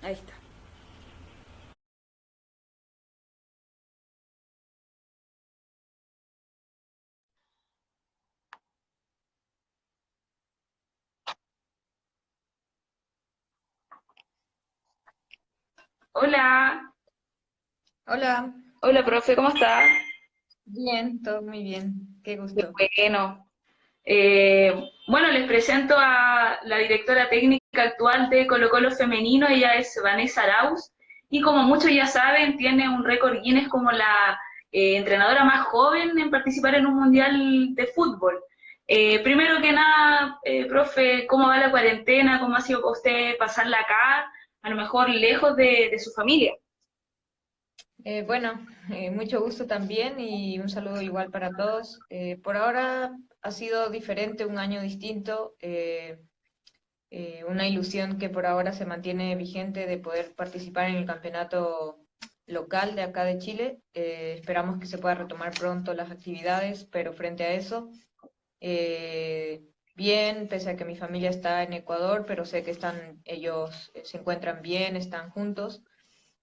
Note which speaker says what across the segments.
Speaker 1: Ahí está.
Speaker 2: Hola,
Speaker 1: Hola,
Speaker 2: hola profe, ¿cómo está?
Speaker 1: bien, todo muy bien, qué
Speaker 2: Qué
Speaker 1: gusto.
Speaker 2: bueno. Bueno, les presento a la directora técnica actual de Colo Colo Femenino, ella es Vanessa Arauz, y como muchos ya saben, tiene un récord Guinness como la entrenadora más joven en participar en un mundial de fútbol. Primero que nada, profe, ¿cómo va la cuarentena? ¿Cómo ha sido para usted pasarla acá, a lo mejor lejos de su familia?
Speaker 1: Bueno, mucho gusto también y un saludo igual para todos. Por ahora ha sido diferente, un año distinto, una ilusión que por ahora se mantiene vigente de poder participar en el campeonato local de acá de Chile. Esperamos que se pueda retomar pronto las actividades, pero frente a eso, eh, bien, pese a que mi familia está en Ecuador, pero sé que ellos se encuentran bien, están juntos.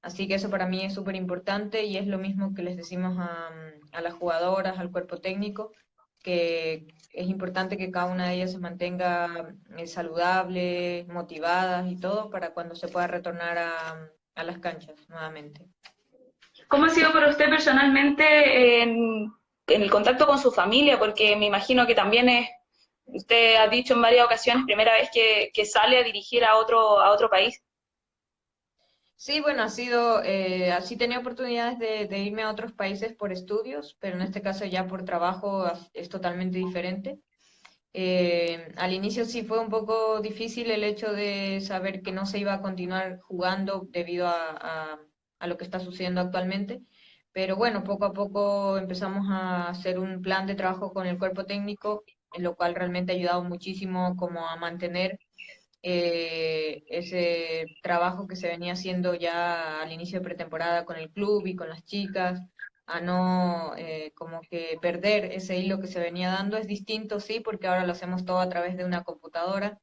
Speaker 1: Así que eso para mí es súper importante y es lo mismo que les decimos a las jugadoras, al cuerpo técnico, que es importante que cada una de ellas se mantenga saludable, motivadas y todo para cuando se pueda retornar a las canchas nuevamente.
Speaker 2: ¿Cómo ha sido para usted personalmente en el contacto con su familia? Porque me imagino que también usted ha dicho en varias ocasiones, primera vez que sale a dirigir a otro país.
Speaker 1: Sí, bueno, así tenía oportunidades de irme a otros países por estudios, pero en este caso ya por trabajo es totalmente diferente. Al inicio sí fue un poco difícil el hecho de saber que no se iba a continuar jugando debido a lo que está sucediendo actualmente, pero bueno, poco a poco empezamos a hacer un plan de trabajo con el cuerpo técnico, en lo cual realmente ha ayudado muchísimo como a mantener ese trabajo que se venía haciendo ya al inicio de pretemporada con el club y con las chicas, a no como que perder ese hilo que se venía dando. Es distinto, sí, porque ahora lo hacemos todo a través de una computadora,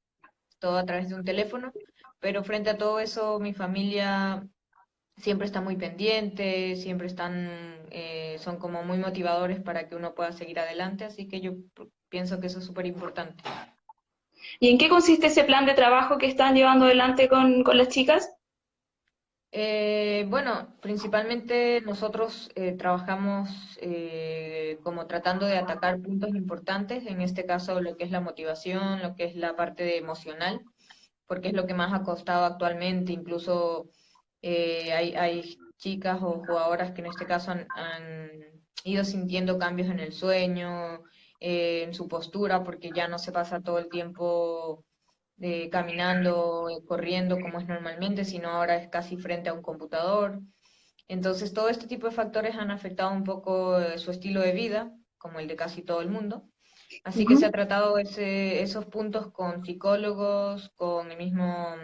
Speaker 1: todo a través de un teléfono, pero frente a todo eso, mi familia siempre está muy pendiente, siempre son como muy motivadores para que uno pueda seguir adelante, así que yo pienso que eso es súper importante.
Speaker 2: ¿Y en qué consiste ese plan de trabajo que están llevando adelante con las chicas?
Speaker 1: Bueno, principalmente nosotros trabajamos como tratando de atacar puntos importantes, en este caso lo que es la motivación, lo que es la parte emocional, porque es lo que más ha costado actualmente. Incluso hay chicas o jugadoras que en este caso han ido sintiendo cambios en el sueño, en su postura, porque ya no se pasa todo el tiempo caminando, corriendo como es normalmente, sino ahora es casi frente a un computador. Entonces, todo este tipo de factores han afectado un poco su estilo de vida, como el de casi todo el mundo. Así que se ha
Speaker 2: Ujú.
Speaker 1: tratado esos puntos con psicólogos, con el mismo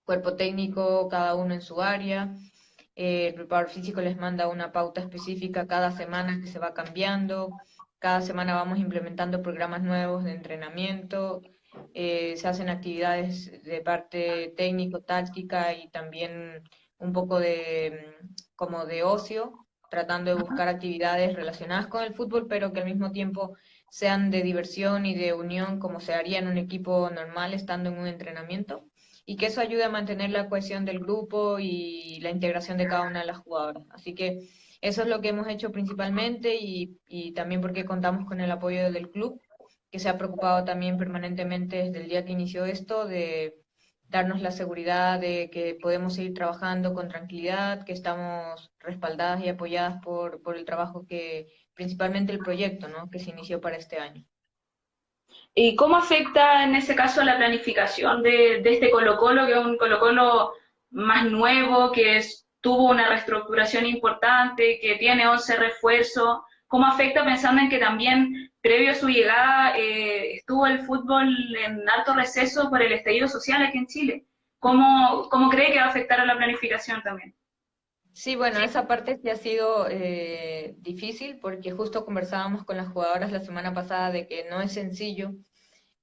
Speaker 1: cuerpo técnico, cada uno en su área. El preparador físico les manda una pauta específica cada semana que se va cambiando. Cada semana vamos implementando programas nuevos de entrenamiento. Se hacen actividades de parte técnico-táctica y también un poco como de ocio, tratando de buscar actividades relacionadas con el fútbol, pero que al mismo tiempo sean de diversión y de unión como se haría en un equipo normal estando en un entrenamiento y que eso ayude a mantener la cohesión del grupo y la integración de cada una de las jugadoras. Así que eso es lo que hemos hecho principalmente y también porque contamos con el apoyo del club, que se ha preocupado también permanentemente desde el día que inició esto de darnos la seguridad de que podemos seguir trabajando con tranquilidad, que estamos respaldadas y apoyadas por el trabajo principalmente el proyecto, ¿no? Que se inició para este año.
Speaker 2: ¿Y cómo afecta en ese caso la planificación de este Colo-Colo, que es un Colo-Colo más nuevo, tuvo una reestructuración importante, que tiene 11 refuerzos? ¿Cómo afecta pensando en que también previo a su llegada estuvo el fútbol en alto receso por el estallido social aquí en Chile? ¿Cómo cree que va a afectar a la planificación también?
Speaker 1: Sí, bueno, esa parte sí ha sido difícil porque justo conversábamos con las jugadoras la semana pasada de que no es sencillo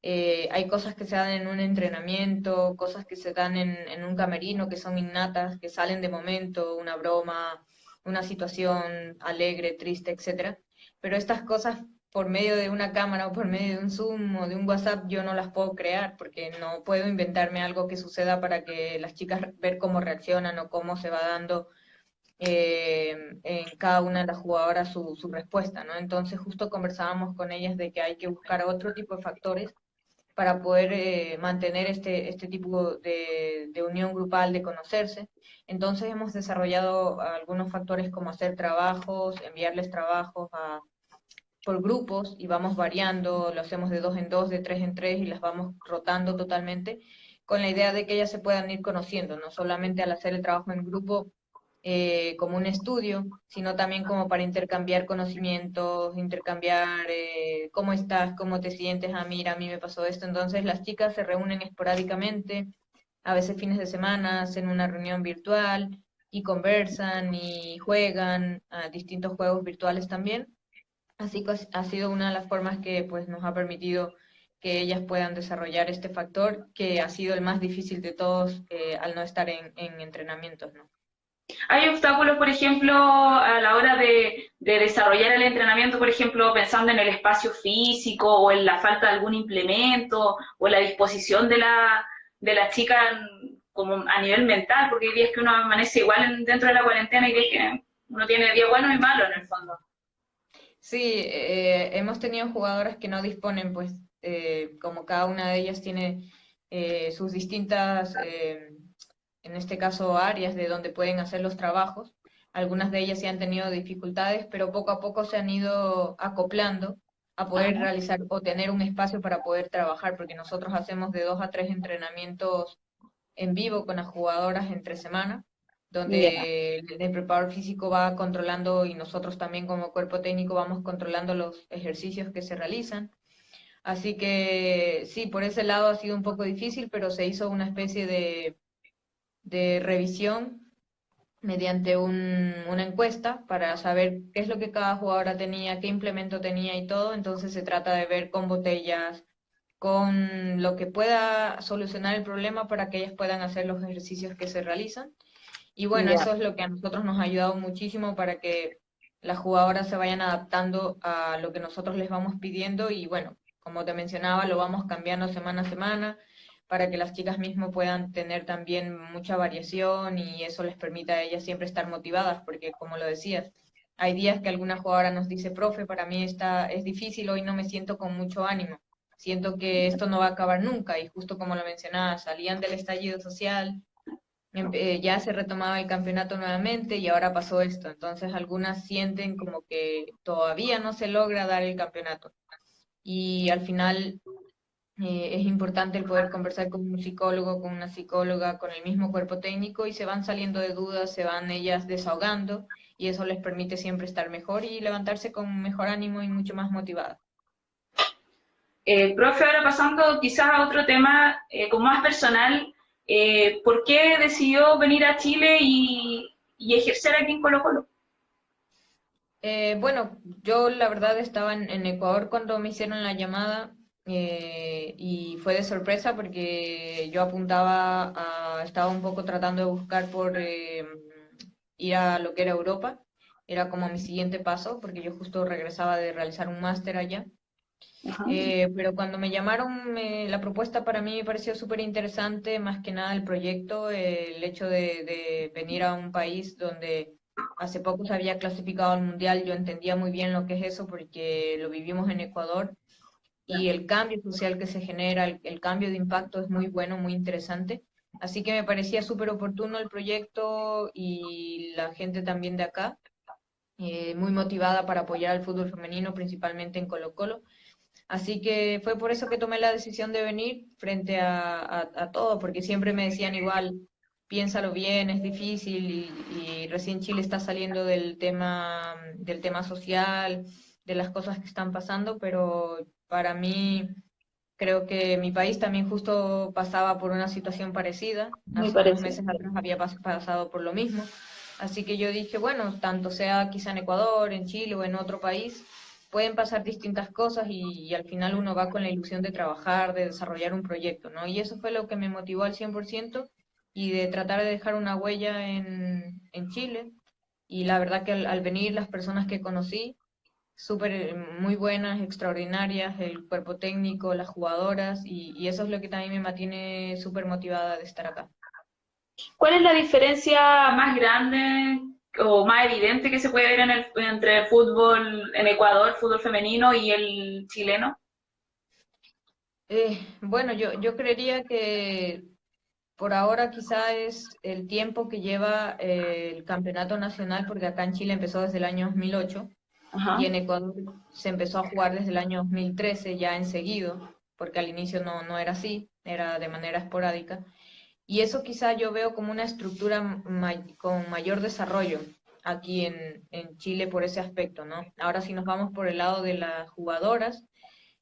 Speaker 1: Hay cosas que se dan en un entrenamiento, cosas que se dan en un camerino que son innatas, que salen de momento, una broma, una situación alegre, triste, etcétera. Pero estas cosas por medio de una cámara o por medio de un Zoom o de un WhatsApp yo no las puedo crear porque no puedo inventarme algo que suceda para que las chicas ver cómo reaccionan o cómo se va dando en cada una de las jugadoras su respuesta, ¿no? Entonces justo conversábamos con ellas de que hay que buscar otro tipo de factores para poder mantener este tipo de unión grupal, de conocerse. Entonces hemos desarrollado algunos factores como hacer trabajos, enviarles trabajos por grupos y vamos variando, lo hacemos de 2 en 2, de 3 en 3 y las vamos rotando totalmente con la idea de que ellas se puedan ir conociendo, no solamente al hacer el trabajo en grupo como un estudio, sino también como para intercambiar conocimientos, intercambiar cómo estás, cómo te sientes, mira, a mí me pasó esto. Entonces las chicas se reúnen esporádicamente, a veces fines de semana, hacen una reunión virtual y conversan y juegan a distintos juegos virtuales también. Así que ha sido una de las formas que pues nos ha permitido que ellas puedan desarrollar este factor que ha sido el más difícil de todos al no estar en entrenamientos, ¿no?
Speaker 2: ¿Hay obstáculos, por ejemplo, a la hora de desarrollar el entrenamiento, por ejemplo, pensando en el espacio físico o en la falta de algún implemento o en la disposición de la chica como a nivel mental? Porque hay días que uno amanece igual dentro de la cuarentena y que uno tiene días buenos y malos en el fondo.
Speaker 1: Sí, hemos tenido jugadoras que no disponen, pues, como cada una de ellas tiene sus distintas, en este caso, áreas de donde pueden hacer los trabajos. Algunas de ellas sí han tenido dificultades, pero poco a poco se han ido acoplando a poder
Speaker 2: Ajá.
Speaker 1: realizar o tener un espacio para poder trabajar, porque nosotros hacemos de 2 a 3 entrenamientos en vivo con las jugadoras entre semana,
Speaker 2: Ya.
Speaker 1: donde el preparador físico va controlando y nosotros también como cuerpo técnico vamos controlando los ejercicios que se realizan. Así que sí, por ese lado ha sido un poco difícil, pero se hizo una especie de revisión mediante una encuesta para saber qué es lo que cada jugadora tenía, qué implemento tenía y todo. Entonces se trata de ver con botellas, con lo que pueda solucionar el problema para que ellas puedan hacer los ejercicios que se realizan. Y bueno,
Speaker 2: Ya.
Speaker 1: eso es lo que a nosotros nos ha ayudado muchísimo para que las jugadoras se vayan adaptando a lo que nosotros les vamos pidiendo y bueno, como te mencionaba, lo vamos cambiando semana a semana para que las chicas mismas puedan tener también mucha variación y eso les permita a ellas siempre estar motivadas, porque como lo decías, hay días que alguna jugadora nos dice, profe, para mí es difícil, hoy no me siento con mucho ánimo, siento que esto no va a acabar nunca y justo como lo mencionaba, salían del estallido social, ya se retomaba el campeonato nuevamente y ahora pasó esto. Entonces algunas sienten como que todavía no se logra dar el campeonato. Y al final es importante el poder conversar con un psicólogo, con una psicóloga, con el mismo cuerpo técnico y se van saliendo de dudas, se van ellas desahogando y eso les permite siempre estar mejor y levantarse con mejor ánimo y mucho más motivadas.
Speaker 2: Profe, ahora pasando quizás a otro tema como más personal, ¿por qué decidió venir a Chile y ejercer aquí en Colo Colo?
Speaker 1: Bueno, yo la verdad estaba en Ecuador cuando me hicieron la llamada y fue de sorpresa porque yo estaba un poco tratando de buscar por ir a lo que era Europa, era como mi siguiente paso porque yo justo regresaba de realizar un máster allá.
Speaker 2: Ajá.
Speaker 1: Pero cuando me llamaron, la propuesta para mí me pareció súper interesante, más que nada el proyecto, el hecho de venir a un país donde hace poco se había clasificado al mundial, yo entendía muy bien lo que es eso porque lo vivimos en Ecuador y el cambio social que se genera, el cambio de impacto es muy bueno, muy interesante. Así que me parecía súper oportuno el proyecto y la gente también de acá, muy motivada para apoyar al fútbol femenino, principalmente en Colo-Colo. Así que fue por eso que tomé la decisión de venir frente a todo, porque siempre me decían igual, piénsalo bien, es difícil y recién Chile está saliendo del tema social, de las cosas que están pasando, pero para mí creo que mi país también justo pasaba por una situación parecida.
Speaker 2: Muy
Speaker 1: Hace unos
Speaker 2: parecido.
Speaker 1: meses atrás había pasado por lo mismo. Así que yo dije, bueno, tanto sea quizá en Ecuador, en Chile o en otro país, pueden pasar distintas cosas y al final uno va con la ilusión de trabajar, de desarrollar un proyecto, ¿no? Y eso fue lo que me motivó al 100% y de tratar de dejar una huella en Chile. Y la verdad que al venir las personas que conocí, súper muy buenas, extraordinarias, el cuerpo técnico, las jugadoras, y eso es lo que también me mantiene súper motivada de estar acá.
Speaker 2: ¿Cuál es la diferencia más grande o más evidente que se puede ver entre el fútbol en Ecuador, fútbol femenino y el chileno?
Speaker 1: Bueno, yo creería que por ahora quizá es el tiempo que lleva el campeonato nacional, porque acá en Chile empezó desde el año 2008 y
Speaker 2: Ajá,
Speaker 1: en Ecuador se empezó a jugar desde el año 2013 ya en seguido, porque al inicio no era así, era de manera esporádica. Y eso quizá yo veo como una estructura con mayor desarrollo aquí en Chile por ese aspecto, ¿no? Ahora si nos vamos por el lado de las jugadoras,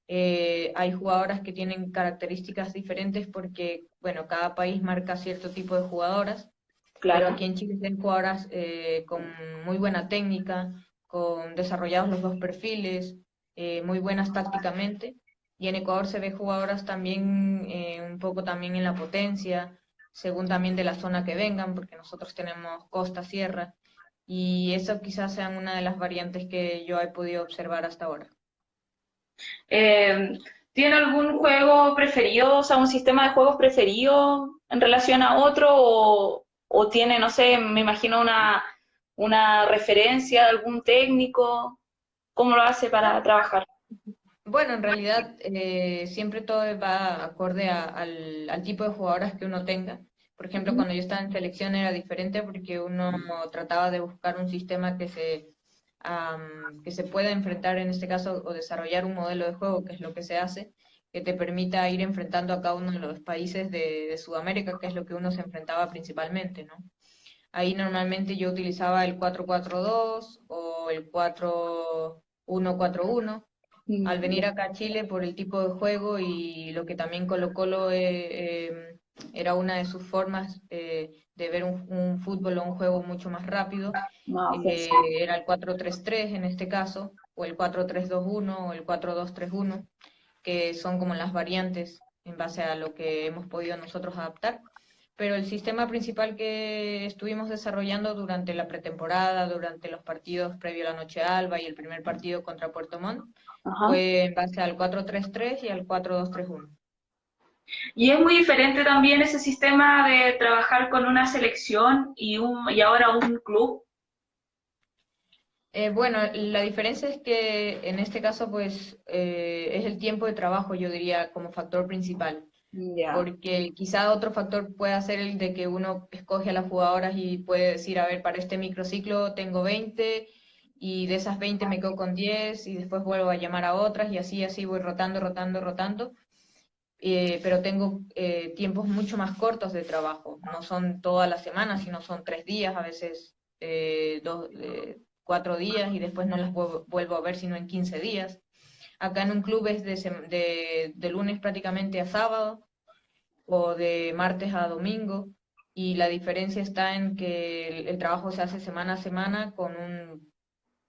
Speaker 1: hay jugadoras que tienen características diferentes porque, bueno, cada país marca cierto tipo de jugadoras, pero
Speaker 2: claro.
Speaker 1: aquí en Chile hay jugadoras con muy buena técnica, con desarrollados los dos perfiles, muy buenas tácticamente, y en Ecuador se ve jugadoras también un poco también en la potencia, según también de la zona que vengan, porque nosotros tenemos costa, sierra, y eso quizás sean una de las variantes que yo he podido observar hasta ahora.
Speaker 2: Eh, ¿Tiene algún juego preferido, o sea, un sistema de juegos preferido en relación a otro? O tiene, no sé, me imagino una referencia de algún técnico? ¿Cómo lo hace para trabajar?
Speaker 1: Bueno, en realidad siempre todo va acorde al tipo de jugadoras que uno tenga. Por ejemplo,
Speaker 2: Ujú.
Speaker 1: cuando yo estaba en selección era diferente porque uno trataba de buscar un sistema que se pueda enfrentar en este caso o desarrollar un modelo de juego, que es lo que se hace, que te permita ir enfrentando a cada uno de los países de Sudamérica, que es lo que uno se enfrentaba principalmente, ¿no? Ahí normalmente yo utilizaba el 4-4-2 o el 4-1-4-1 al
Speaker 2: Mm,
Speaker 1: venir
Speaker 2: ya.
Speaker 1: acá a Chile por el tipo de juego y lo que también Colo-Colo era una de sus formas de ver un fútbol o un juego mucho más rápido,
Speaker 2: No, ok, sí.
Speaker 1: era el 4-3-3 en este caso, o el 4-3-2-1 o el 4-2-3-1, que son como las variantes en base a lo que hemos podido nosotros adaptar. Pero el sistema principal que estuvimos desarrollando durante la pretemporada, durante los partidos previo a la Noche Alba y el primer partido contra Puerto Montt,
Speaker 2: Ajá.
Speaker 1: fue en base al 4-3-3 y al 4-2-3-1.
Speaker 2: Y es muy diferente también ese sistema de trabajar con una selección y ahora un club.
Speaker 1: Bueno, la diferencia es que en este caso, pues, es el tiempo de trabajo, yo diría, como factor principal,
Speaker 2: Ya.
Speaker 1: porque quizá otro factor pueda ser el de que uno escoge a las jugadoras y puede decir, a ver, para este microciclo tengo 20 y de esas 20 me quedo con 10 y después vuelvo a llamar a otras y así voy rotando, rotando, rotando. Pero tengo tiempos mucho más cortos de trabajo. No son todas las semanas, sino son 3 días, a veces 4 días y después no las vuelvo a ver sino en 15 días. Acá en un club es de lunes prácticamente a sábado o de martes a domingo y la diferencia está en que el trabajo se hace semana a semana con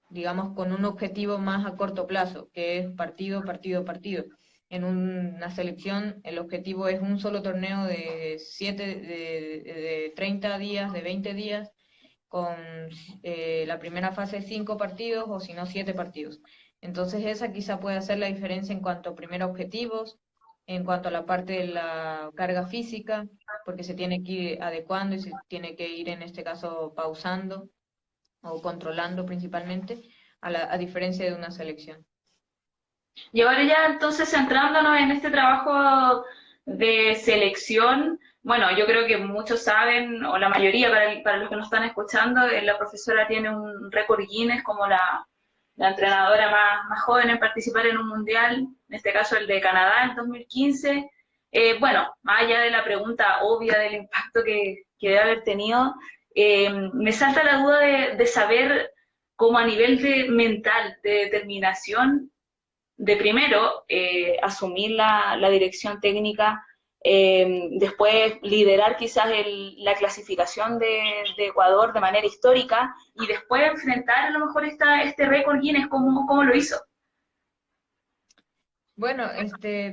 Speaker 1: digamos, con un objetivo más a corto plazo, que es partido, partido, partido. En una selección el objetivo es un solo torneo de 30 días, de 20 días, con la primera fase 5 partidos o si no 7 partidos. Entonces esa quizá puede hacer la diferencia en cuanto a primer objetivos, en cuanto a la parte de la carga física, porque se tiene que ir adecuando y se tiene que ir en este caso pausando o controlando principalmente, a diferencia de una selección.
Speaker 2: Y ahora ya entonces centrándonos en este trabajo de selección, bueno, yo creo que muchos saben, o la mayoría para los que nos están escuchando, la profesora tiene un récord Guinness como la entrenadora más joven en participar en un mundial, en este caso el de Canadá en 2015. Bueno, más allá de la pregunta obvia del impacto que debe haber tenido, me salta la duda de saber cómo a nivel mental, de determinación, de primero asumir la dirección técnica, después liderar quizás la clasificación de Ecuador de manera histórica y después enfrentar a lo mejor este récord Guinness, ¿cómo lo hizo?
Speaker 1: Bueno,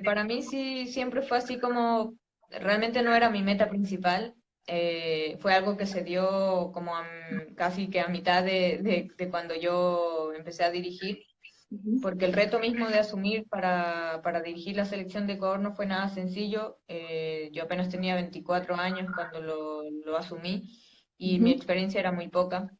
Speaker 1: para mí sí siempre fue así como, realmente no era mi meta principal, fue algo que se dio como casi que a mitad de cuando yo empecé a dirigir,
Speaker 2: Ujú.
Speaker 1: porque el reto mismo de asumir para dirigir la selección de Ecuador no fue nada sencillo. Yo apenas tenía 24 años cuando lo asumí y mi
Speaker 2: Ujú.
Speaker 1: experiencia era muy poca,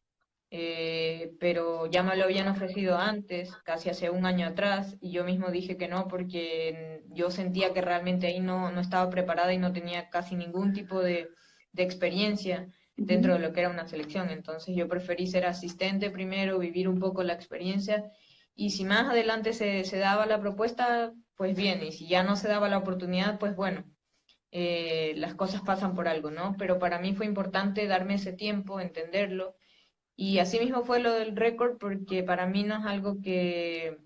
Speaker 1: pero ya me lo habían ofrecido antes, casi hace un año atrás, y yo mismo dije que no porque yo sentía que realmente ahí no estaba preparada y no tenía casi ningún tipo de experiencia dentro de
Speaker 2: Ujú.
Speaker 1: lo que era una selección. Entonces yo preferí ser asistente primero, vivir un poco la experiencia, y si más adelante se daba la propuesta, pues bien, y si ya no se daba la oportunidad, pues bueno, las cosas pasan por algo, ¿no? Pero para mí fue importante darme ese tiempo, entenderlo, y así mismo fue lo del récord, porque para mí no es algo que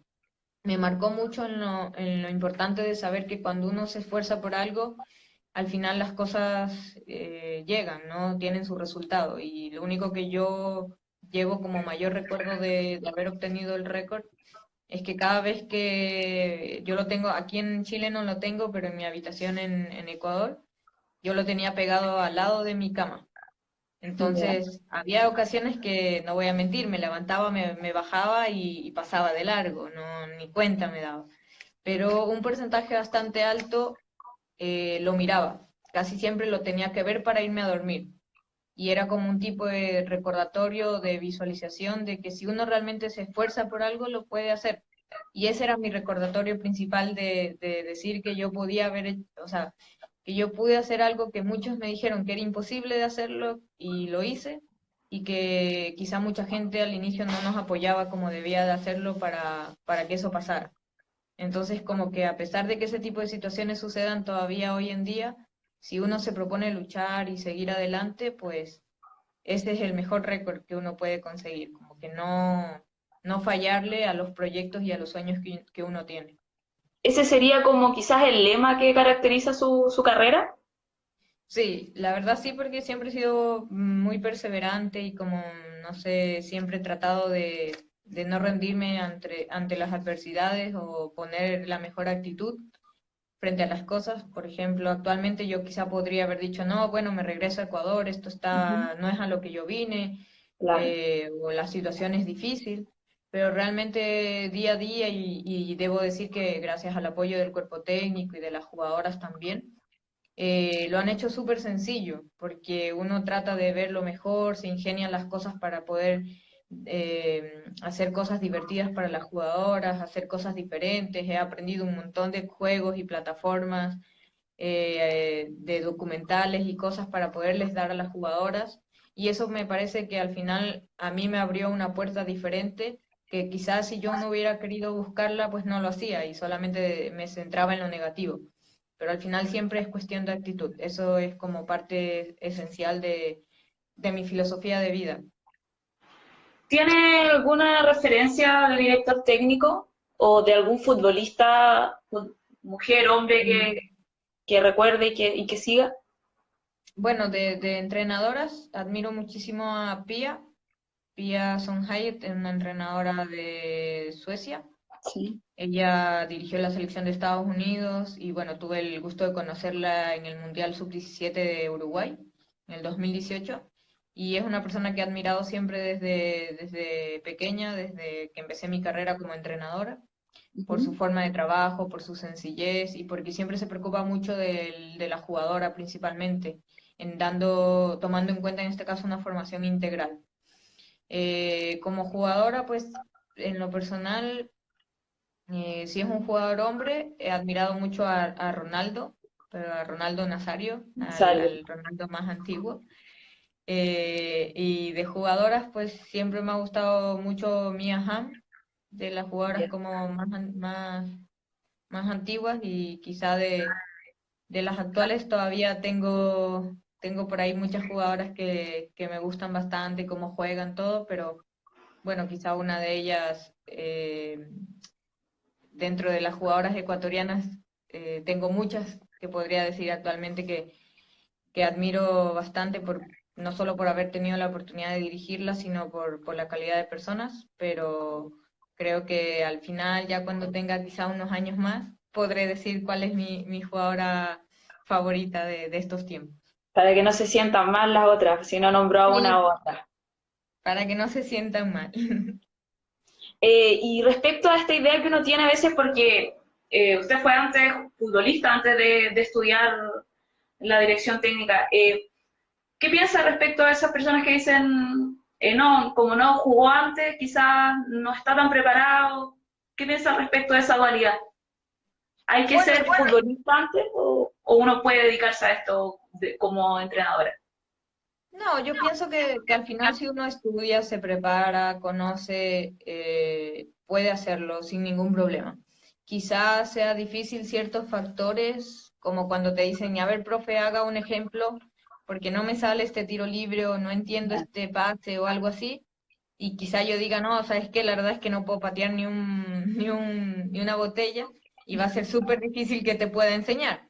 Speaker 1: me marcó mucho en lo importante de saber que cuando uno se esfuerza por algo, al final las cosas llegan, ¿no? Tienen su resultado. Y lo único que yo llevo como mayor recuerdo de haber obtenido el récord es que cada vez que yo lo tengo, aquí en Chile no lo tengo, pero en mi habitación en Ecuador, yo lo tenía pegado al lado de mi cama.
Speaker 2: Ya.
Speaker 1: Entonces, había ocasiones que, no voy a mentir, me levantaba, me bajaba y pasaba de largo, no, ni cuenta me daba. Pero un porcentaje bastante alto lo miraba. Casi siempre lo tenía que ver para irme a dormir. Y era como un tipo de recordatorio, de visualización, de que si uno realmente se esfuerza por algo, lo puede hacer. Y ese era mi recordatorio principal de decir que yo podía haber hecho, o sea, que yo pude hacer algo que muchos me dijeron que era imposible de hacerlo y lo hice, y que quizá mucha gente al inicio no nos apoyaba como debía de hacerlo para que eso pasara. Entonces, como que a pesar de que ese tipo de situaciones sucedan todavía hoy en día, si uno se propone luchar y seguir adelante, pues ese es el mejor récord que uno puede conseguir, como que no fallarle a los proyectos y a los sueños que uno tiene.
Speaker 2: Ese sería como quizás el lema que caracteriza su carrera.
Speaker 1: Sí, la verdad sí, porque siempre he sido muy perseverante y como, no sé, siempre he tratado de no rendirme ante las adversidades o poner la mejor actitud frente a las cosas. Por ejemplo, actualmente yo quizá podría haber dicho, no, bueno, me regreso a Ecuador,
Speaker 2: Ujú.
Speaker 1: no es a lo que yo vine,
Speaker 2: Claro.
Speaker 1: o la situación es difícil, pero realmente día a día, y debo decir que gracias al apoyo del cuerpo técnico y de las jugadoras también, lo han hecho súper sencillo, porque uno trata de ver lo mejor, se ingenian las cosas para poder hacer cosas divertidas para las jugadoras, hacer cosas diferentes. He aprendido un montón de juegos y plataformas, de documentales y cosas para poderles dar a las jugadoras. Y eso me parece que al final a mí me abrió una puerta diferente, que quizás si yo no hubiera querido buscarla, pues no lo hacía y solamente me centraba en lo negativo. Pero al final siempre es cuestión de actitud. Eso es como parte esencial de mi filosofía de vida.
Speaker 2: ¿Tiene alguna referencia de director técnico o de algún futbolista, mujer, hombre, que recuerde y que siga?
Speaker 1: Bueno, de entrenadoras, admiro muchísimo a Pia Sonhayet, una entrenadora de Suecia.
Speaker 2: Sí.
Speaker 1: Ella dirigió la selección de Estados Unidos y bueno, tuve el gusto de conocerla en el Mundial Sub-17 de Uruguay en el 2018, y es una persona que he admirado siempre desde pequeña, desde que empecé mi carrera como entrenadora, por su
Speaker 2: Ujú.
Speaker 1: forma de trabajo, por su sencillez y porque siempre se preocupa mucho de la jugadora principalmente, tomando en cuenta en este caso una formación integral. Como jugadora, pues en lo personal, si es un jugador hombre, he admirado mucho a Ronaldo, pero a Ronaldo Nazario,
Speaker 2: Sale.
Speaker 1: al Ronaldo más antiguo. Y de jugadoras, pues siempre me ha gustado mucho Mia Hamm, de las jugadoras
Speaker 2: Ya.
Speaker 1: como más antiguas, y quizá de las actuales todavía tengo por ahí muchas jugadoras que me gustan bastante, cómo juegan todo, pero bueno, quizá una de ellas, dentro de las jugadoras ecuatorianas, tengo muchas que podría decir actualmente que admiro bastante, no solo por haber tenido la oportunidad de dirigirlas, sino por la calidad de personas, pero creo que al final, ya cuando tenga quizá unos años más, podré decir cuál es mi jugadora favorita de estos tiempos.
Speaker 2: Para que no se sientan mal las otras, si no nombró a una
Speaker 1: Sí,
Speaker 2: u otra.
Speaker 1: para que no se sientan mal.
Speaker 2: Y respecto a esta idea que uno tiene a veces, porque usted fue antes futbolista, antes de estudiar la dirección técnica, ¿qué piensa respecto a esas personas que dicen, no, como no jugó antes, quizás no está tan preparado? ¿Qué piensa respecto a esa dualidad? ¿Hay que
Speaker 1: Bueno,
Speaker 2: ser futbolista antes o uno puede dedicarse a esto como entrenadora?
Speaker 1: no, yo pienso que al final si uno estudia, se prepara, conoce, puede hacerlo sin ningún problema. Quizás sea difícil ciertos factores, como cuando te dicen, a ver, profe, haga un ejemplo, porque no me sale este tiro libre o no entiendo este pase o algo así, y quizá yo diga, no, ¿sabes qué? La verdad es que no puedo patear ni una botella, y va a ser súper difícil que te pueda enseñar.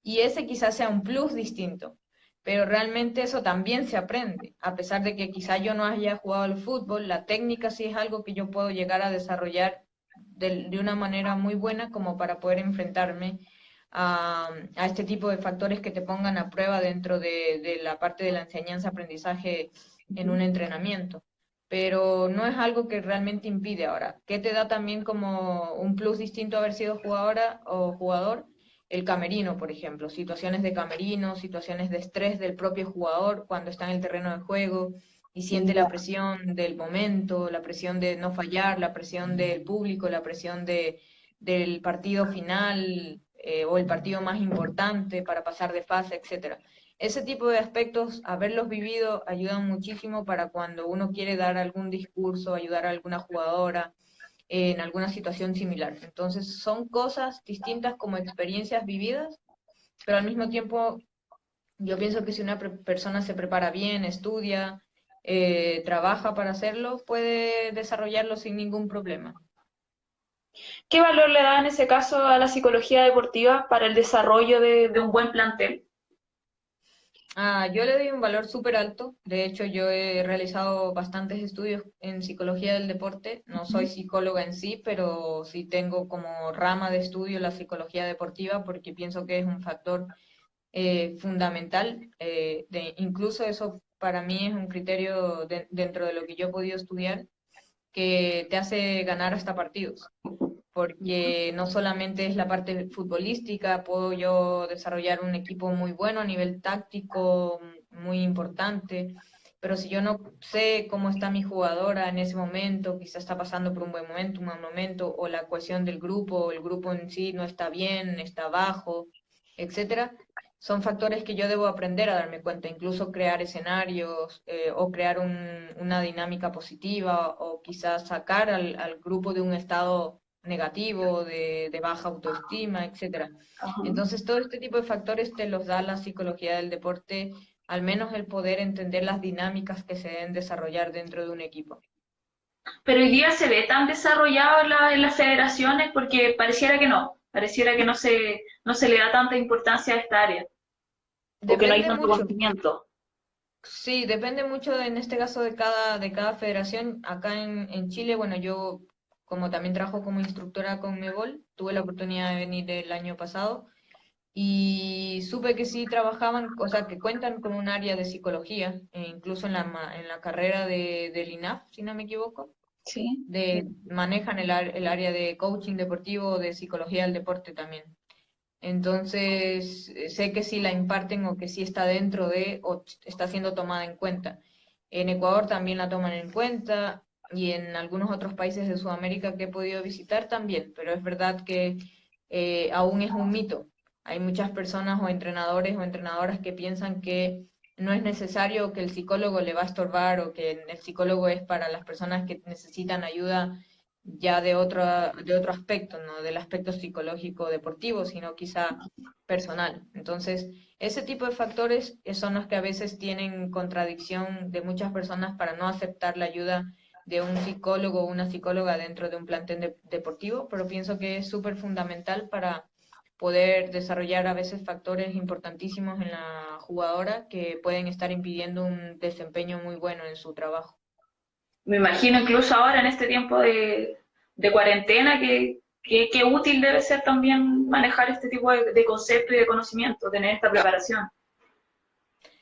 Speaker 1: Y ese quizás sea un plus distinto, pero realmente eso también se aprende. A pesar de que quizás yo no haya jugado al fútbol, la técnica sí es algo que yo puedo llegar a desarrollar de una manera muy buena como para poder enfrentarme a este tipo de factores que te pongan a prueba dentro de la parte de la enseñanza-aprendizaje en un entrenamiento. Pero no es algo que realmente impide ahora. ¿Qué te da también como un plus distinto haber sido jugadora o jugador? El camerino, por ejemplo, situaciones de camerino, situaciones de estrés del propio jugador cuando está en el terreno de juego y siente la
Speaker 2: Ya.
Speaker 1: presión del momento, la presión de no fallar, la presión del público, la presión del partido final o el partido más importante para pasar de fase, etcétera. Ese tipo de aspectos, haberlos vivido, ayudan muchísimo para cuando uno quiere dar algún discurso, ayudar a alguna jugadora, en alguna situación similar. Entonces, son cosas distintas como experiencias vividas, pero al mismo tiempo yo pienso que si una persona se prepara bien, estudia, trabaja para hacerlo, puede desarrollarlo sin ningún problema.
Speaker 2: ¿Qué valor le da en ese caso a la psicología deportiva para el desarrollo de un buen plantel?
Speaker 1: Yo le doy un valor súper alto. De hecho, yo he realizado bastantes estudios en psicología del deporte. No soy psicóloga en sí, pero sí tengo como rama de estudio la psicología deportiva porque pienso que es un factor fundamental. Incluso eso para mí es un criterio dentro de lo que yo he podido estudiar que te hace ganar hasta partidos, porque no solamente es la parte futbolística, puedo yo desarrollar un equipo muy bueno a nivel táctico, muy importante, pero si yo no sé cómo está mi jugadora en ese momento, quizá está pasando por un buen momento, un mal momento, o la cohesión del grupo, o el grupo en sí no está bien, está bajo, etcétera, son factores que yo debo aprender a darme cuenta, incluso crear escenarios o crear una dinámica positiva o quizás sacar al grupo de un estado negativo, de baja autoestima, etcétera.
Speaker 2: Ajá.
Speaker 1: Entonces, todo este tipo de factores te los da la psicología del deporte, al menos el poder entender las dinámicas que se deben desarrollar dentro de un equipo.
Speaker 2: Pero hoy día se ve tan desarrollado en las federaciones porque pareciera que no se le da tanta importancia a esta área o que no hay
Speaker 1: Depende
Speaker 2: tanto
Speaker 1: mucho.
Speaker 2: conocimiento.
Speaker 1: Sí, depende mucho en este caso de cada federación. Acá en Chile, bueno, yo como también trabajo como instructora con Mebol, tuve la oportunidad de venir el año pasado y supe que sí trabajaban, o sea, que cuentan con un área de psicología, incluso en la carrera del INAF, si no me equivoco,
Speaker 2: Sí.
Speaker 1: manejan el área de coaching deportivo, de psicología del deporte también. Entonces, sé que sí la imparten o que sí está dentro de o está siendo tomada en cuenta. En Ecuador también la toman en cuenta y en algunos otros países de Sudamérica que he podido visitar también, pero es verdad que aún es un mito. Hay muchas personas o entrenadores o entrenadoras que piensan que no es necesario, que el psicólogo le va a estorbar o que el psicólogo es para las personas que necesitan ayuda ya de otro aspecto, no del aspecto psicológico deportivo, sino quizá personal. Entonces, ese tipo de factores son los que a veces tienen contradicción de muchas personas para no aceptar la ayuda de un psicólogo o una psicóloga dentro de un plantel deportivo, pero pienso que es súper fundamental para poder desarrollar a veces factores importantísimos en la jugadora que pueden estar impidiendo un desempeño muy bueno en su trabajo.
Speaker 2: Me imagino incluso ahora en este tiempo de cuarentena qué útil debe ser también manejar este tipo de concepto y de conocimiento, tener esta preparación.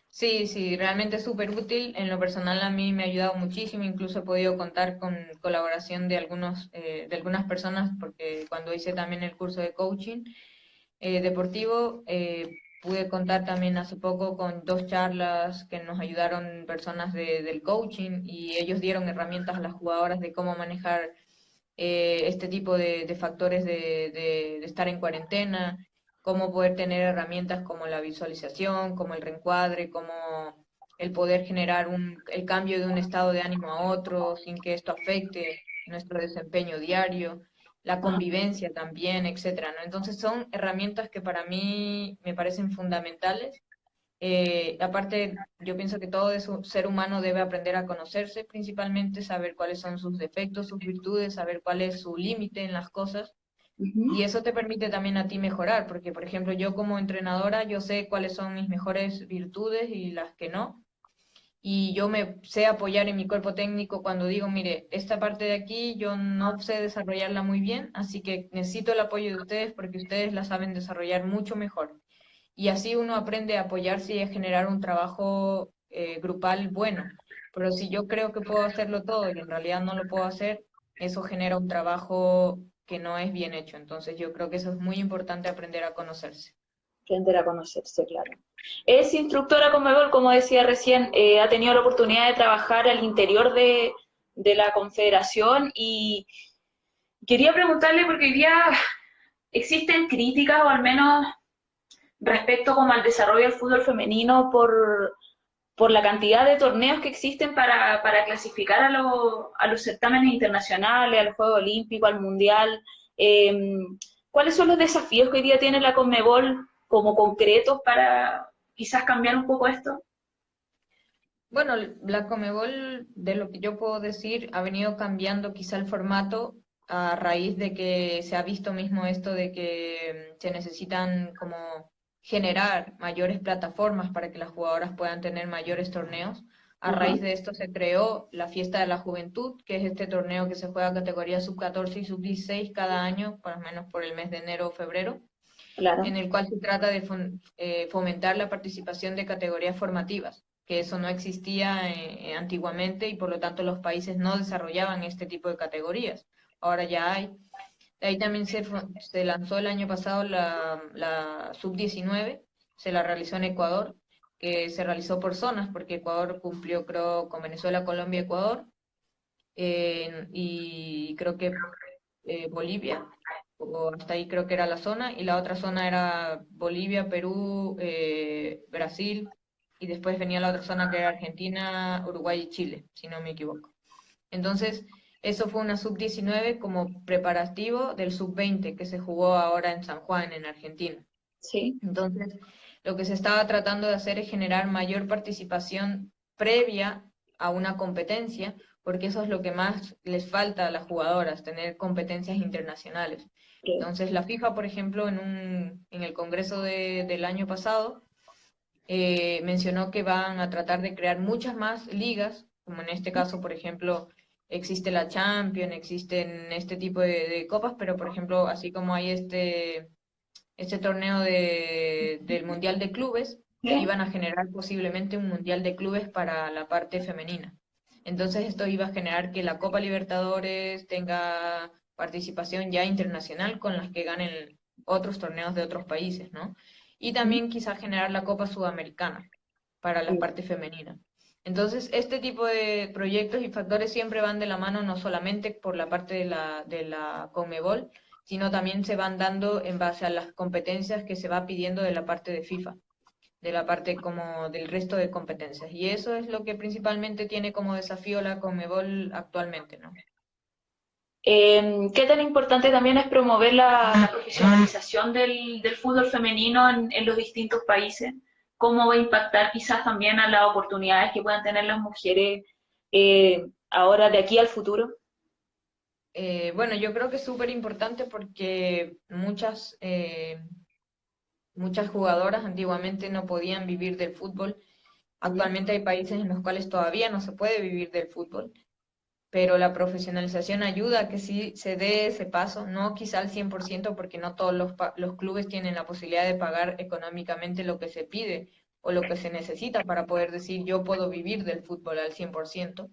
Speaker 1: Sí, sí, realmente es súper útil. En lo personal a mí me ha ayudado muchísimo, incluso he podido contar con colaboración de algunas personas, porque cuando hice también el curso de coaching deportivo, pude contar también hace poco con dos charlas que nos ayudaron personas del coaching y ellos dieron herramientas a las jugadoras de cómo manejar este tipo de factores de estar en cuarentena, cómo poder tener herramientas como la visualización, como el reencuadre, como el poder generar el cambio de un estado de ánimo a otro sin que esto afecte nuestro desempeño diario, la
Speaker 2: Ajá.
Speaker 1: convivencia también, etcétera, ¿no? Entonces son herramientas que para mí me parecen fundamentales. Aparte, yo pienso que todo ser humano debe aprender a conocerse, principalmente saber cuáles son sus defectos, sus virtudes, saber cuál es su límite en las cosas.
Speaker 2: Ujú.
Speaker 1: Y eso te permite también a ti mejorar, porque por ejemplo yo como entrenadora, yo sé cuáles son mis mejores virtudes y las que no. Y yo me sé apoyar en mi cuerpo técnico cuando digo, mire, esta parte de aquí yo no sé desarrollarla muy bien, así que necesito el apoyo de ustedes porque ustedes la saben desarrollar mucho mejor. Y así uno aprende a apoyarse y a generar un trabajo grupal bueno. Pero si yo creo que puedo hacerlo todo y en realidad no lo puedo hacer, eso genera un trabajo que no es bien hecho. Entonces yo creo que eso es muy importante aprender a conocerse.
Speaker 2: Aprender a conocerse, claro. Es instructora Conmebol, como decía recién, ha tenido la oportunidad de trabajar al interior de la confederación y quería preguntarle, porque hoy día existen críticas, o al menos respecto como al desarrollo del fútbol femenino, por la cantidad de torneos que existen para clasificar a los certámenes internacionales, al Juego Olímpico, al Mundial. Eh, ¿Cuáles son los desafíos que hoy día tiene la Conmebol como concretos para quizás cambiar un poco esto?
Speaker 1: Bueno, la Comebol, de lo que yo puedo decir, ha venido cambiando quizá el formato a raíz de que se ha visto mismo esto de que se necesitan como generar mayores plataformas para que las jugadoras puedan tener mayores torneos. A
Speaker 2: Ajá,
Speaker 1: raíz de esto se creó la Fiesta de la Juventud, que es este torneo que se juega categoría sub-14 y sub-16 cada año, por lo menos por el mes de enero o febrero,
Speaker 2: claro.
Speaker 1: en el cual se trata de fomentar la participación de categorías formativas, que eso no existía antiguamente y por lo tanto los países no desarrollaban este tipo de categorías. Ahora ya hay. De ahí también se lanzó el año pasado la sub-19, se la realizó en Ecuador, que se realizó por zonas, porque Ecuador cumplió, creo, con Venezuela, Colombia, Ecuador, y creo que Bolivia, o hasta ahí creo que era la zona, y la otra zona era Bolivia, Perú, Brasil, y después venía la otra zona que era Argentina, Uruguay y Chile, si no me equivoco. Entonces, eso fue una sub-19 como preparativo del sub-20 que se jugó ahora en San Juan, en Argentina.
Speaker 2: Sí,
Speaker 1: Entonces, lo que se estaba tratando de hacer es generar mayor participación previa a una competencia, porque eso es lo que más les falta a las jugadoras, tener competencias internacionales.
Speaker 2: ok.
Speaker 1: Entonces, la FIFA, por ejemplo, en el Congreso del año pasado, mencionó que van a tratar de crear muchas más ligas, como en este caso, por ejemplo, existe la Champions, existen este tipo de copas, pero por ejemplo, así como hay este torneo del Mundial de Clubes,
Speaker 2: ¿Sí?
Speaker 1: iban a generar posiblemente un Mundial de Clubes para la parte femenina. Entonces esto iba a generar que la Copa Libertadores tenga participación ya internacional con las que ganen otros torneos de otros países, ¿no? Y
Speaker 2: Ujú.
Speaker 1: también quizás generar la Copa Sudamericana para la
Speaker 2: Sí.
Speaker 1: parte femenina. Entonces, este tipo de proyectos y factores siempre van de la mano, no solamente por la parte de la Conmebol, sino también se van dando en base a las competencias que se va pidiendo de la parte de FIFA, de la parte como del resto de competencias. Y eso es lo que principalmente tiene como desafío la Conmebol actualmente, ¿no?
Speaker 2: ¿Qué tan importante también es promover la profesionalización del fútbol femenino en los distintos países? ¿Cómo va a impactar quizás también a las oportunidades que puedan tener las mujeres ahora de aquí al futuro?
Speaker 1: Bueno, yo creo que es súper importante porque muchas jugadoras antiguamente no podían vivir del fútbol.
Speaker 2: ¿Ya?
Speaker 1: Actualmente hay países en los cuales todavía no se puede vivir del fútbol. pero la profesionalización ayuda a que sí se dé ese paso, no quizá al 100% porque no todos los clubes tienen la posibilidad de pagar económicamente lo que se pide o lo que se necesita para poder decir yo puedo vivir del fútbol al 100%,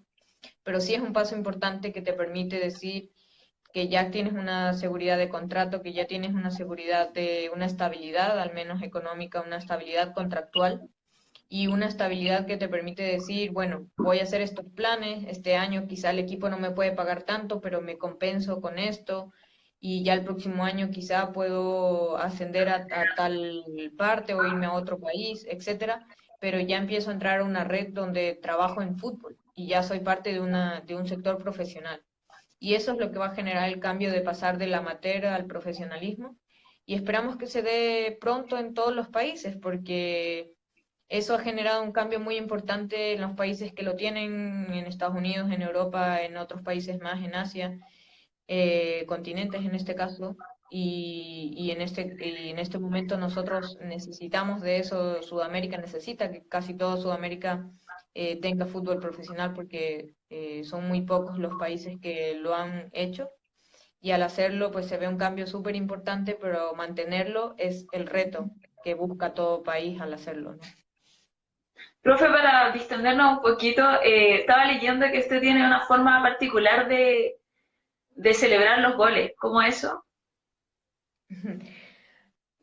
Speaker 1: pero sí es un paso importante que te permite decir que ya tienes una seguridad de contrato, que ya tienes una seguridad de una estabilidad, al menos económica, una estabilidad contractual y una estabilidad que te permite decir, bueno, voy a hacer estos planes, este año quizá el equipo no me puede pagar tanto, pero me compenso con esto y ya el próximo año quizá puedo ascender a tal parte o irme a otro país, etcétera, pero ya empiezo a entrar a una red donde trabajo en fútbol y ya soy parte de un sector profesional. Y eso es lo que va a generar el cambio de pasar del amateur al profesionalismo. Y esperamos que se dé pronto en todos los países, porque eso ha generado un cambio muy importante en los países que lo tienen, en Estados Unidos, en Europa, en otros países más, en Asia, continentes en este caso. Y en este momento nosotros necesitamos de eso, Sudamérica necesita que casi todo Sudamérica tenga fútbol profesional porque son muy pocos los países que lo han hecho y al hacerlo pues se ve un cambio súper importante, pero mantenerlo es el reto que busca todo país al hacerlo, ¿no?
Speaker 2: Profe, para distendernos un poquito, estaba leyendo que usted tiene una forma particular de celebrar los goles. ¿Cómo eso?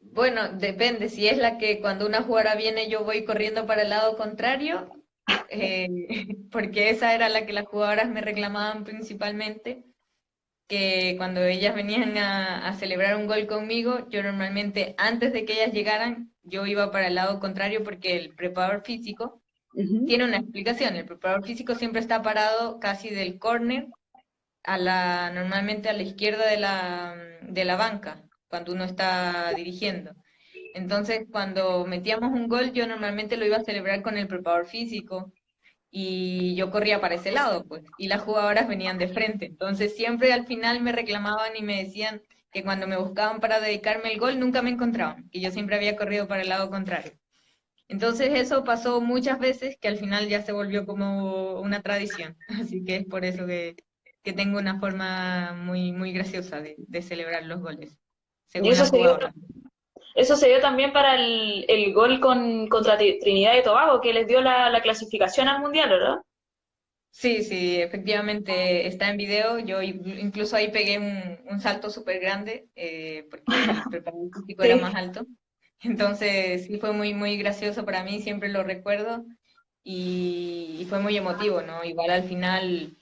Speaker 1: Bueno, depende, si es la que cuando una jugadora viene yo voy corriendo para el lado contrario, eh, porque esa era la que las jugadoras me reclamaban principalmente, que cuando ellas venían a celebrar un gol conmigo, yo normalmente antes de que ellas llegaran, yo iba para el lado contrario porque el preparador físico
Speaker 2: Ujú.
Speaker 1: tiene una explicación. El preparador físico siempre está parado casi del córner normalmente a la izquierda de la banca, cuando uno está dirigiendo. Entonces, cuando metíamos un gol, yo normalmente lo iba a celebrar con el preparador físico y yo corría para ese lado, pues, y las jugadoras venían de frente. Entonces, siempre al final me reclamaban y me decían que cuando me buscaban para dedicarme el gol, nunca me encontraban, que yo siempre había corrido para el lado contrario. Entonces, eso pasó muchas veces que al final ya se volvió como una tradición. Así que es por eso que tengo una forma muy, muy graciosa de celebrar los goles,
Speaker 2: Y
Speaker 1: según la jugadora.
Speaker 2: eso se dio también para el gol contra Trinidad y Tobago, que les dio la clasificación al Mundial, ¿verdad?
Speaker 1: Sí, sí, efectivamente está en video. Yo incluso ahí pegué un salto súper grande porque el preparador físico era más
Speaker 2: Sí.
Speaker 1: alto. Entonces sí fue muy, muy gracioso para mí, siempre lo recuerdo y fue muy emotivo, ¿no? Igual al final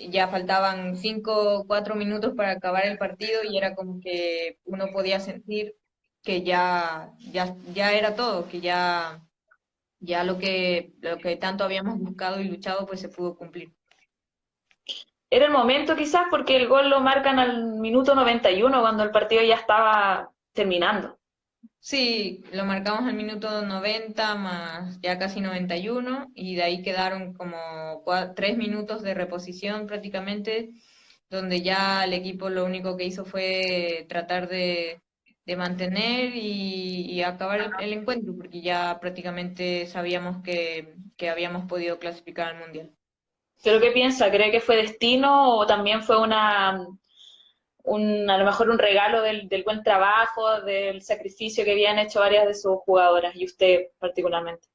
Speaker 1: ya faltaban 5 o 4 minutos para acabar el partido y era como que uno podía sentir que ya era todo, que ya lo que tanto habíamos buscado y luchado pues se pudo cumplir.
Speaker 2: Era el momento quizás porque el gol lo marcan al minuto 91 cuando el partido ya estaba terminando.
Speaker 1: Sí, lo marcamos al minuto 90 más ya casi 91 y de ahí quedaron como 3 minutos de reposición prácticamente, donde ya el equipo lo único que hizo fue tratar de mantener y acabar el encuentro, porque ya prácticamente sabíamos que habíamos podido clasificar al Mundial.
Speaker 2: ¿Pero qué piensa? ¿Cree que fue destino o también fue a lo mejor un regalo del buen trabajo, del sacrificio que habían hecho varias de sus jugadoras y usted particularmente?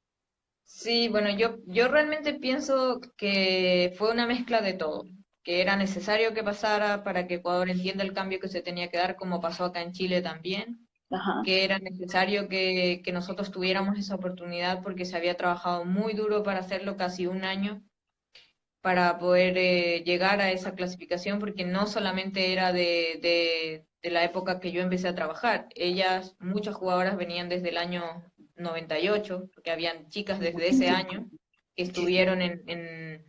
Speaker 1: Sí, bueno, yo realmente pienso que fue una mezcla de todo, que era necesario que pasara para que Ecuador entienda el cambio que se tenía que dar, como pasó acá en Chile también,
Speaker 2: Ajá.
Speaker 1: que era necesario que nosotros tuviéramos esa oportunidad porque se había trabajado muy duro para hacerlo casi un año para poder llegar a esa clasificación, porque no solamente era de la época que yo empecé a trabajar, ellas, muchas jugadoras venían desde el año 98, porque habían chicas desde ese año que estuvieron en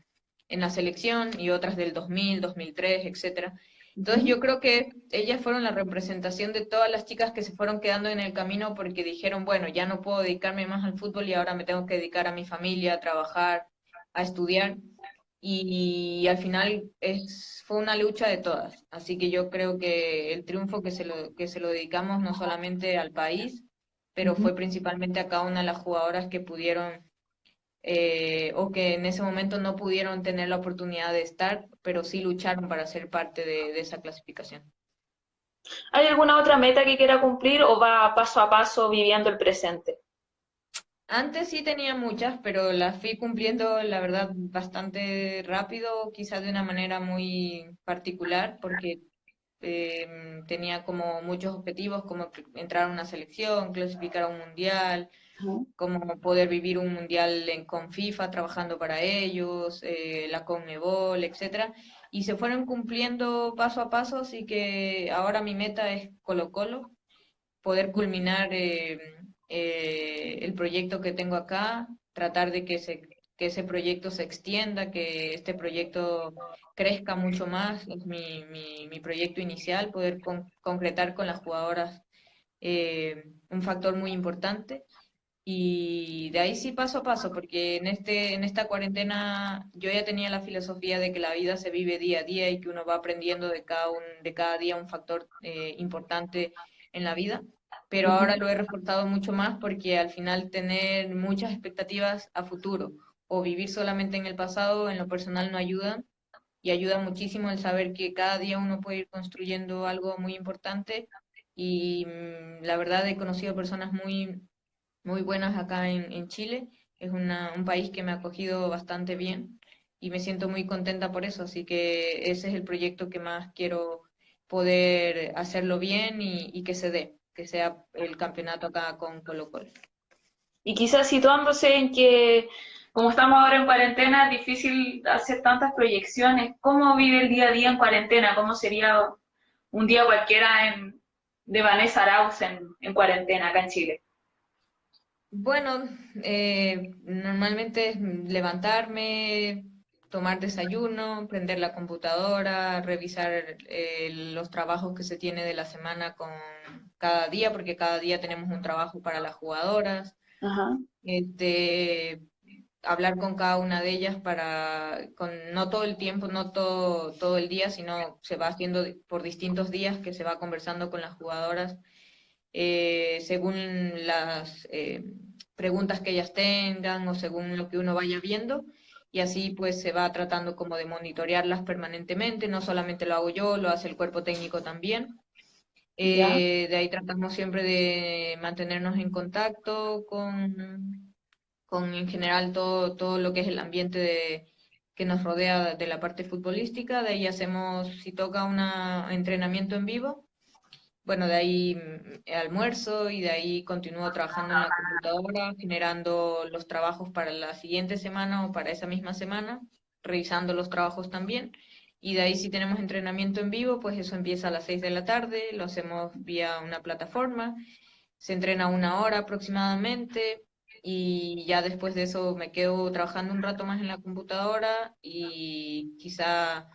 Speaker 1: la selección y otras del 2000, 2003, etcétera. Entonces
Speaker 2: Ujú.
Speaker 1: yo creo que ellas fueron la representación de todas las chicas que se fueron quedando en el camino porque dijeron, bueno, ya no puedo dedicarme más al fútbol y ahora me tengo que dedicar a mi familia, a trabajar, a estudiar y al final fue una lucha de todas. Así que yo creo que el triunfo que se lo dedicamos no solamente al país, pero
Speaker 2: Ujú.
Speaker 1: fue principalmente a cada una de las jugadoras que pudieron o que en ese momento no pudieron tener la oportunidad de estar, pero sí lucharon para ser parte de esa clasificación.
Speaker 2: ¿Hay alguna otra meta que quiera cumplir o va paso a paso viviendo el presente?
Speaker 1: Antes sí tenía muchas, pero las fui cumpliendo, la verdad, bastante rápido, quizás de una manera muy particular, porque tenía como muchos objetivos, como entrar a una selección, clasificar a un mundial,
Speaker 2: Ujú.
Speaker 1: como poder vivir un mundial con FIFA trabajando para ellos, la Conmebol, etcétera, y se fueron cumpliendo paso a paso, así que ahora mi meta es Colo-Colo, poder culminar el proyecto que tengo acá, tratar de que ese proyecto se extienda, que este proyecto crezca mucho más, es mi proyecto inicial, poder concretar con las jugadoras un factor muy importante. Y de ahí sí paso a paso, porque en esta cuarentena yo ya tenía la filosofía de que la vida se vive día a día y que uno va aprendiendo de cada día un factor importante en la vida, pero ahora
Speaker 2: Ujú.
Speaker 1: lo he reforzado mucho más porque al final tener muchas expectativas a futuro o vivir solamente en el pasado en lo personal no ayuda y ayuda muchísimo el saber que cada día uno puede ir construyendo algo muy importante y la verdad he conocido personas muy buenas acá en Chile. Es un país que me ha acogido bastante bien y me siento muy contenta por eso. Así que ese es el proyecto que más quiero poder hacerlo bien y que se dé, que sea el campeonato acá con Colo-Colo.
Speaker 2: Y quizás situándose en que, como estamos ahora en cuarentena, es difícil hacer tantas proyecciones. ¿Cómo vive el día a día en cuarentena? ¿Cómo sería un día cualquiera de Vanessa Arauz en cuarentena acá en Chile?
Speaker 1: Bueno, normalmente es levantarme, tomar desayuno, prender la computadora, revisar los trabajos que se tiene de la semana con cada día, porque cada día tenemos un trabajo para las jugadoras.
Speaker 2: Ajá.
Speaker 1: Este, hablar con cada una de ellas no todo el tiempo, no todo el día, sino se va haciendo por distintos días que se va conversando con las jugadoras según las preguntas que ellas tengan o según lo que uno vaya viendo. Y así pues se va tratando como de monitorearlas permanentemente, no solamente lo hago yo, lo hace el cuerpo técnico también.
Speaker 2: ¿Ya?
Speaker 1: De ahí tratamos siempre de mantenernos en contacto con en general todo lo que es el ambiente que nos rodea de la parte futbolística. De ahí hacemos, si toca un entrenamiento en vivo, bueno, de ahí almuerzo y de ahí continúo trabajando en la computadora, generando los trabajos para la siguiente semana o para esa misma semana, revisando los trabajos también. Y de ahí si tenemos entrenamiento en vivo, pues eso empieza a las 6 de la tarde, lo hacemos vía una plataforma, se entrena 1 hora aproximadamente y ya después de eso me quedo trabajando un rato más en la computadora y quizá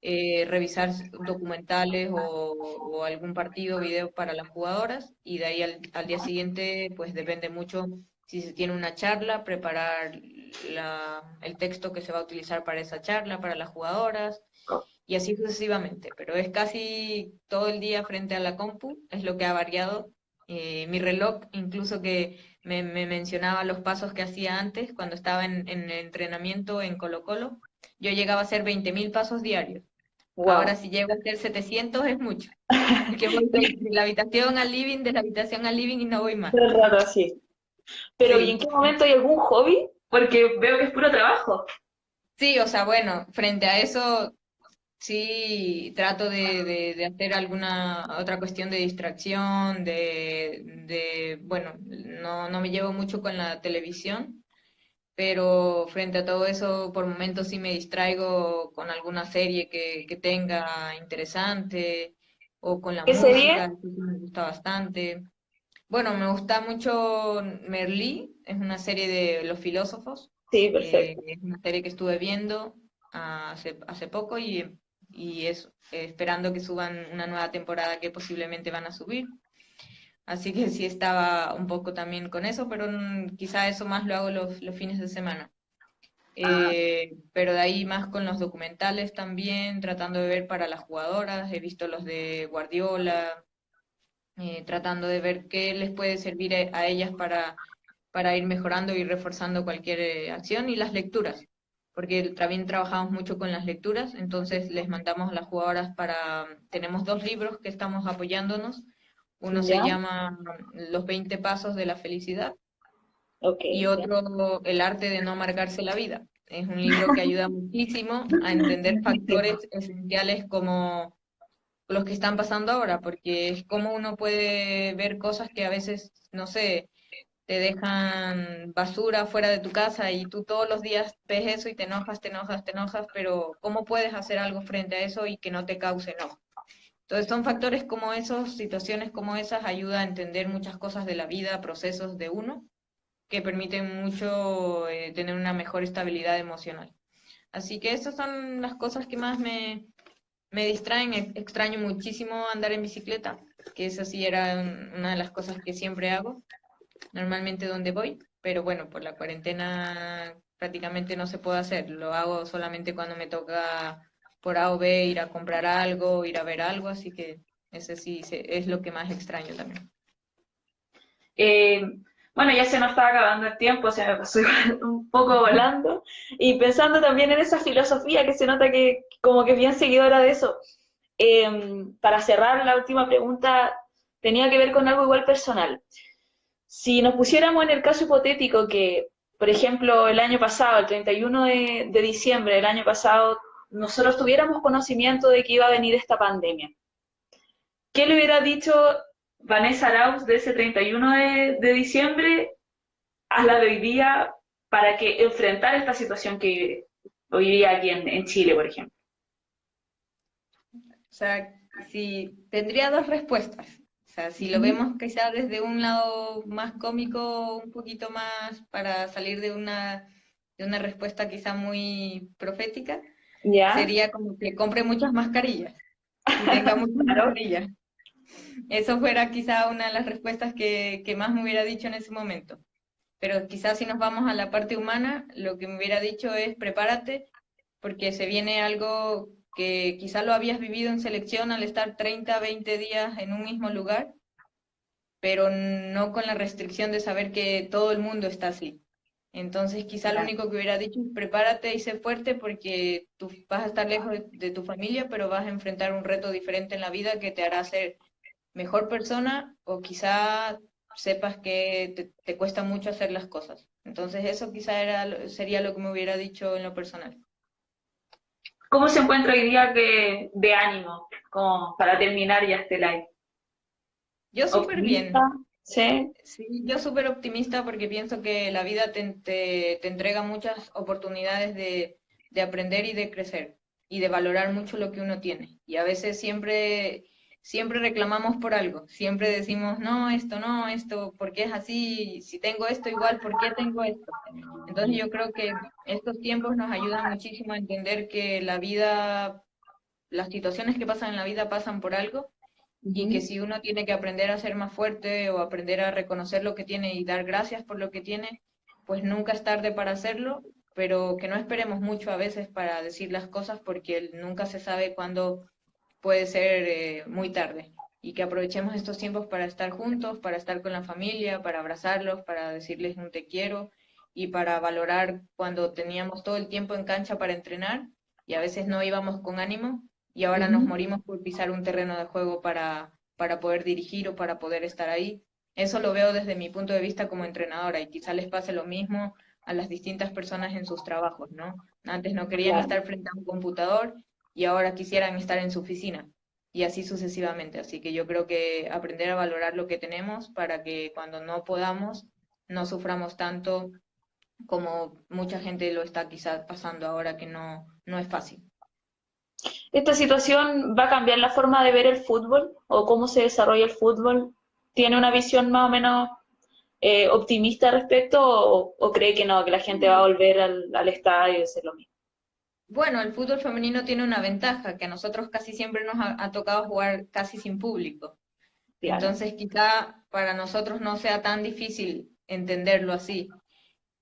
Speaker 1: revisar documentales o algún partido, video para las jugadoras y de ahí al día siguiente pues depende mucho si se tiene una charla, preparar el texto que se va a utilizar para esa charla, para las jugadoras y así sucesivamente, pero es casi todo el día frente a la compu, es lo que ha variado. Mi reloj, incluso que me mencionaba los pasos que hacía antes cuando estaba en el entrenamiento en Colo-Colo, yo llegaba a hacer 20.000 pasos diarios. Ahora
Speaker 2: Wow.
Speaker 1: si llego a hacer 700 es mucho, porque voy de la habitación al living, de la habitación al living y no voy más.
Speaker 2: Todo el rato así. Pero ¿y en
Speaker 1: Sí,
Speaker 2: qué momento hay algún hobby? Porque veo que es puro trabajo.
Speaker 1: sí, o sea, bueno, frente a eso sí trato de hacer alguna otra cuestión de distracción, bueno, no me llevo mucho con la televisión, pero frente a todo eso, por momentos sí me distraigo con alguna serie que tenga interesante o con la
Speaker 2: ¿Qué serie?
Speaker 1: música, que me gusta bastante. Bueno, me gusta mucho Merlí, es una serie de los filósofos,
Speaker 2: Sí, perfecto.
Speaker 1: es una serie que estuve viendo hace poco y eso, esperando que suban una nueva temporada que posiblemente van a subir. Así que sí estaba un poco también con eso, pero quizá eso más lo hago los fines de semana.
Speaker 2: Ah,
Speaker 1: Pero de ahí más con los documentales también, tratando de ver para las jugadoras, he visto los de Guardiola, tratando de ver qué les puede servir a ellas para ir mejorando y reforzando cualquier acción, y las lecturas, porque también trabajamos mucho con las lecturas, entonces les mandamos a las jugadoras tenemos 2 libros que estamos apoyándonos, uno se
Speaker 3: ¿Ya?
Speaker 1: llama Los 20 pasos de la felicidad
Speaker 3: Ok,
Speaker 1: y
Speaker 3: ya.
Speaker 1: otro El arte de no amargarse la vida. Es un libro que ayuda muchísimo a entender factores esenciales como los que están pasando ahora, porque es como uno puede ver cosas que a veces, no sé, te dejan basura fuera de tu casa y tú todos los días ves eso y te enojas, te enojas, te enojas, pero ¿cómo puedes hacer algo frente a eso y que no te cause enojo? Entonces son factores como esos, situaciones como esas, ayuda a entender muchas cosas de la vida, procesos de uno, que permiten mucho tener una mejor estabilidad emocional. Así que esas son las cosas que más me distraen. Extraño muchísimo andar en bicicleta, que esa sí era una de las cosas que siempre hago, normalmente donde voy, pero bueno, por la cuarentena prácticamente no se puede hacer. Lo hago solamente cuando me toca por A o B ir a comprar algo, ir a ver algo, así que ese sí es lo que más extraño también.
Speaker 2: Eh, bueno, ya se nos está acabando el tiempo, se me pasó igual un poco volando. Y pensando también en esa filosofía que se nota que como que es bien seguidora de eso. Para cerrar, la última pregunta tenía que ver con algo igual personal. Si nos pusiéramos en el caso hipotético que, por ejemplo, el año pasado, el 31 de diciembre del año pasado, nosotros tuviéramos conocimiento de que iba a venir esta pandemia, ¿qué le hubiera dicho Vanessa Arauz de ese 31 de diciembre a la de hoy día para que enfrentar esta situación que hoy día aquí en Chile, por ejemplo?
Speaker 1: O sea, si tendría 2 respuestas. O sea, si lo
Speaker 3: Ujú.
Speaker 1: vemos quizá desde un lado más cómico, un poquito más para salir de una respuesta quizá muy profética,
Speaker 3: ¿Ya?
Speaker 1: sería como que compre muchas mascarillas y tenga muchas
Speaker 3: Claro.
Speaker 1: mascarillas. Eso fuera quizá una de las respuestas que más me hubiera dicho en ese momento. Pero quizás si nos vamos a la parte humana, lo que me hubiera dicho es prepárate porque se viene algo que quizá lo habías vivido en selección al estar 30, 20 días en un mismo lugar, pero no con la restricción de saber que todo el mundo está así. Entonces quizá lo
Speaker 3: Ya.
Speaker 1: único que hubiera dicho es prepárate y sé fuerte porque tú vas a estar lejos de tu familia, pero vas a enfrentar un reto diferente en la vida que te hará ser mejor persona o quizá sepas que te cuesta mucho hacer las cosas. Entonces eso quizá sería lo que me hubiera dicho en lo personal.
Speaker 2: ¿Cómo se encuentra hoy día de ánimo, como para terminar ya este live?
Speaker 1: Yo súper
Speaker 3: Optimista,
Speaker 1: bien.
Speaker 3: sí.
Speaker 1: Sí, yo súper optimista porque pienso que la vida te entrega muchas oportunidades de aprender y de crecer y de valorar mucho lo que uno tiene. Y a veces siempre reclamamos por algo, siempre decimos, no, esto, ¿por qué es así? Si tengo esto igual, ¿por qué tengo esto? Entonces yo creo que estos tiempos nos ayudan muchísimo a entender que la vida, las situaciones que pasan en la vida pasan por algo y que
Speaker 3: Ujú.
Speaker 1: si uno tiene que aprender a ser más fuerte o aprender a reconocer lo que tiene y dar gracias por lo que tiene, pues nunca es tarde para hacerlo, pero que no esperemos mucho a veces para decir las cosas porque nunca se sabe cuándo puede ser muy tarde y que aprovechemos estos tiempos para estar juntos, para estar con la familia, para abrazarlos, para decirles un te quiero y para valorar cuando teníamos todo el tiempo en cancha para entrenar y a veces no íbamos con ánimo y ahora nos
Speaker 3: Ujú.
Speaker 1: morimos por pisar un terreno de juego para poder dirigir o para poder estar ahí. Eso lo veo desde mi punto de vista como entrenadora y quizá les pase lo mismo a las distintas personas en sus trabajos, ¿no? Antes no querían
Speaker 3: Claro.
Speaker 1: estar frente a un computador y ahora quisieran estar en su oficina y así sucesivamente. Así que yo creo que aprender a valorar lo que tenemos para que cuando no podamos no suframos tanto como mucha gente lo está quizás pasando ahora que no es fácil.
Speaker 3: ¿Esta situación va a cambiar la forma de ver el fútbol o cómo se desarrolla el fútbol? ¿Tiene una visión más o menos optimista al respecto o cree que no, que la gente va a volver al estadio y hacer lo mismo?
Speaker 1: Bueno, el fútbol femenino tiene una ventaja, que a nosotros casi siempre nos ha tocado jugar casi sin público.
Speaker 3: Claro.
Speaker 1: Entonces, quizá para nosotros no sea tan difícil entenderlo así.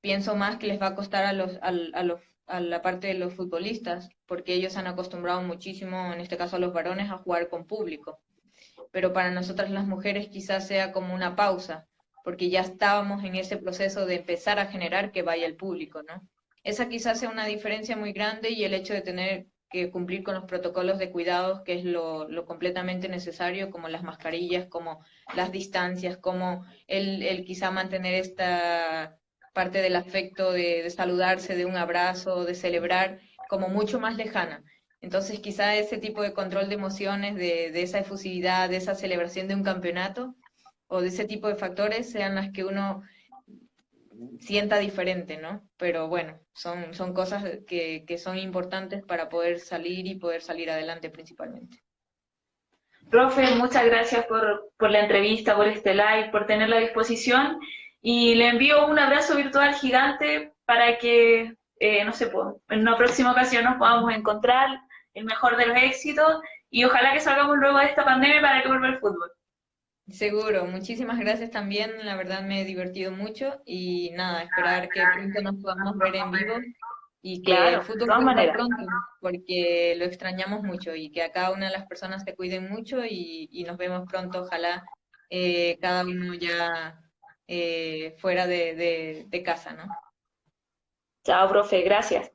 Speaker 1: Pienso más que les va a costar a la parte de los futbolistas, porque ellos han acostumbrado muchísimo, en este caso a los varones, a jugar con público. Pero para nosotras las mujeres quizás sea como una pausa, porque ya estábamos en ese proceso de empezar a generar que vaya el público, ¿no? Esa quizás sea una diferencia muy grande y el hecho de tener que cumplir con los protocolos de cuidados, que es lo completamente necesario, como las mascarillas, como las distancias, como el quizá mantener esta parte del afecto de saludarse, de un abrazo, de celebrar, como mucho más lejana. Entonces quizá ese tipo de control de emociones, de esa efusividad, de esa celebración de un campeonato o de ese tipo de factores sean las que uno sienta diferente, ¿no? Pero bueno, son cosas que son importantes para poder salir y poder salir adelante principalmente.
Speaker 2: Profe, muchas gracias por la entrevista, por este live, por tenerla a disposición y le envío un abrazo virtual gigante para que, no sé, pues, en una próxima ocasión nos podamos encontrar, el mejor de los éxitos y ojalá que salgamos luego de esta pandemia para que vuelva el fútbol.
Speaker 1: Seguro, muchísimas gracias también, la verdad me he divertido mucho y nada, esperar que pronto nos podamos ver en vivo y que el
Speaker 3: Claro, de
Speaker 1: fútbol
Speaker 3: todas
Speaker 1: vuelva
Speaker 3: maneras.
Speaker 1: pronto, porque lo extrañamos mucho y que a cada una de las personas se cuiden mucho y nos vemos pronto, ojalá cada uno ya fuera de casa, ¿no?
Speaker 3: Chao, profe, gracias.